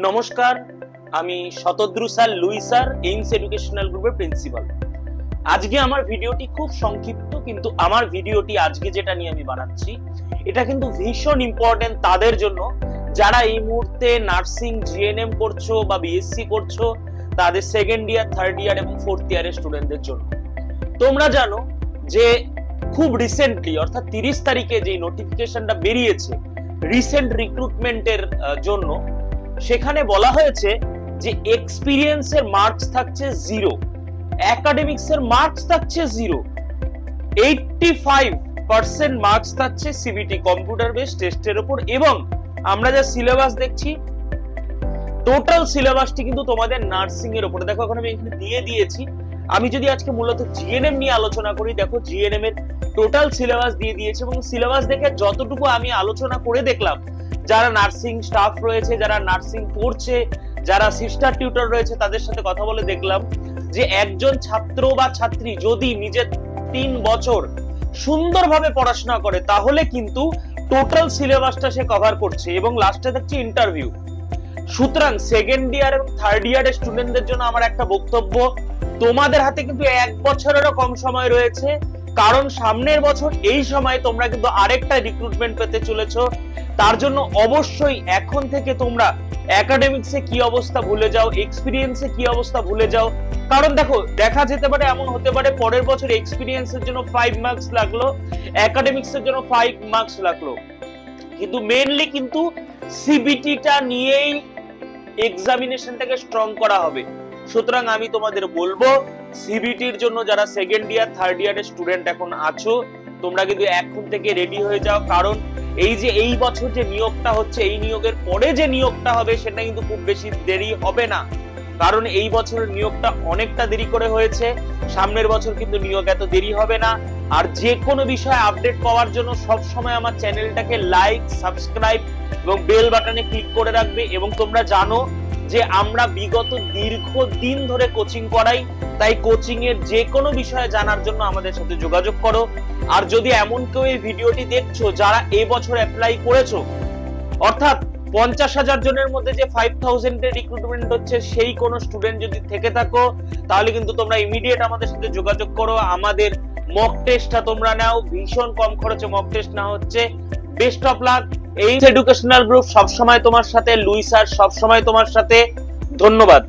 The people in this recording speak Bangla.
নমস্কার, আমি শতদ্রু স্যার, লুই স্যার, এইমস এডুকেশনাল গ্রুপের প্রিন্সিপাল। আজকে আমার ভিডিওটি খুব সংক্ষিপ্ত, কিন্তু আমার ভিডিওটি আজকে যেটা নিয়ে আমি বানাচ্ছি এটা কিন্তু ভীষণ ইম্পর্টেন্ট তাদের জন্য যারা এই মুহূর্তে নার্সিং, জিএনএম করছো বা বিএসসি করছো, তাদের সেকেন্ড ইয়ার, থার্ড ইয়ার এবং ফোর্থ ইয়ারের স্টুডেন্টদের জন্য। তোমরা জানো যে খুব রিসেন্টলি অর্থাৎ 30 তারিখে যে নোটিফিকেশনটা বেরিয়েছে রিসেন্ট রিক্রুটমেন্টের জন্য, সেখানে বলা হয়েছে যে এক্সপিরিয়েন্সের মার্কস থাকছে 0, একাডেমিক্সের মার্কস থাকছে 0, 85% মার্কস থাকছে সিবিটি কম্পিউটার বেস টেস্টের উপর। এবং আমরা যা সিলেবাস দেখছি, টোটাল সিলেবাসটি কিন্তু তোমাদের নার্সিং এর উপরে। দেখো এখন আমি এখানে দিয়ে দিয়েছি। আমি যদি আজকে মূলত জিএনএম নিয়ে আলোচনা করি, দেখো জিএনএম এর টোটাল সিলেবাস দিয়ে দিয়েছে এবং সিলেবাস দেখে যতটুকু আমি আলোচনা করে দেখলাম, যারা নার্সিং স্টাফ রয়েছে, যারা নার্সিং পড়ছে, যারা সিস্টার টিউটর রয়েছে, তাদের সাথে কথা বলে দেখলাম যে একজন ছাত্র বা ছাত্রী যদি নিজের 3 বছর সুন্দরভাবে পড়াশোনা করে তাহলে কিন্তু টোটাল সিলেবাসটা সে কভার করছে এবং লাস্টে দেখছি ইন্টারভিউ। সুতরাং সেকেন্ড ইয়ার এবং থার্ড ইয়ারের স্টুডেন্টদের জন্য আমার একটা বক্তব্য, তোমাদের হাতে কিন্তু 1 বছরেরও কম সময় রয়েছে, কারণ সামনের বছর এই সময় তোমরা কিন্তু আরেকটা রিক্রুটমেন্ট পেতে চলেছো। তার জন্য অবশ্যই এখন থেকে তোমরা একাডেমিক্সে কি অবস্থা ভুলে যাও, এক্সপিরিয়েন্সে কি অবস্থা ভুলে যাও। কারণ দেখো, দেখা যেতে পারে, এমন হতে পারে পরের বছর এক্সপিরিয়েন্সের জন্য 5 মার্কস লাগলো, একাডেমিক্সের জন্য 5 মার্কস লাগলো, কিন্তু মেইনলি কিন্তু সিবিটিটা নিয়েই এক্সামিনেশনটাকে স্ট্রং করা হবে। সুতরাং আমি তোমাদের বলবো, সিবিটির জন্য যারা সেকেন্ড ইয়ার, থার্ড ইয়ারের স্টুডেন্ট এখন আছো, তোমরা কিন্তু এখন থেকে রেডি হয়ে যাও। কারণ এই যে এই বছর যে নিয়োগটা হচ্ছে, এই নিয়োগের পরে যে নিয়োগটা হবে সেটা কিন্তু খুব বেশি দেরি হবে না, কারণ এই বছরের নিয়োগটা অনেকটা দেরি করে হয়েছে। সামনের বছর কিন্তু নিয়োগ এত দেরি হবে না। আর যে কোনো বিষয়ে আপডেট পাওয়ার জন্য সব সময় আমার চ্যানেলটাকে লাইক, সাবস্ক্রাইব এবং বেল বাটনে ক্লিক করে রাখবে। এবং তোমরা জানো যে আমরা বিগত দীর্ঘদিন ধরে কোচিং করাই, তাই কোচিং এর যে কোনো বিষয়ে জানার জন্য আমাদের সাথে যোগাযোগ করো। আর যদি এমন কেউ এই ভিডিওটি দেখছো যারা এই বছর অ্যাপ্লাই করেছো, অর্থাৎ 50,000 জনের মধ্যে যে 5000 এর রিক্রুটমেন্ট হচ্ছে, সেই কোন স্টুডেন্ট যদি থেকে থাকো, তাহলে কিন্তু তোমরা ইমিডিয়েট আমাদের সাথে যোগাযোগ করো। আমাদের মক টেস্টটা তোমরা নাও, ভীষণ কম খরচে মক টেস্ট না হচ্ছে। Best of luck. AIMS educational group সবসময় তোমার সাথে, লুই স্যার সবসময় তোমার সাথে। ধন্যবাদ।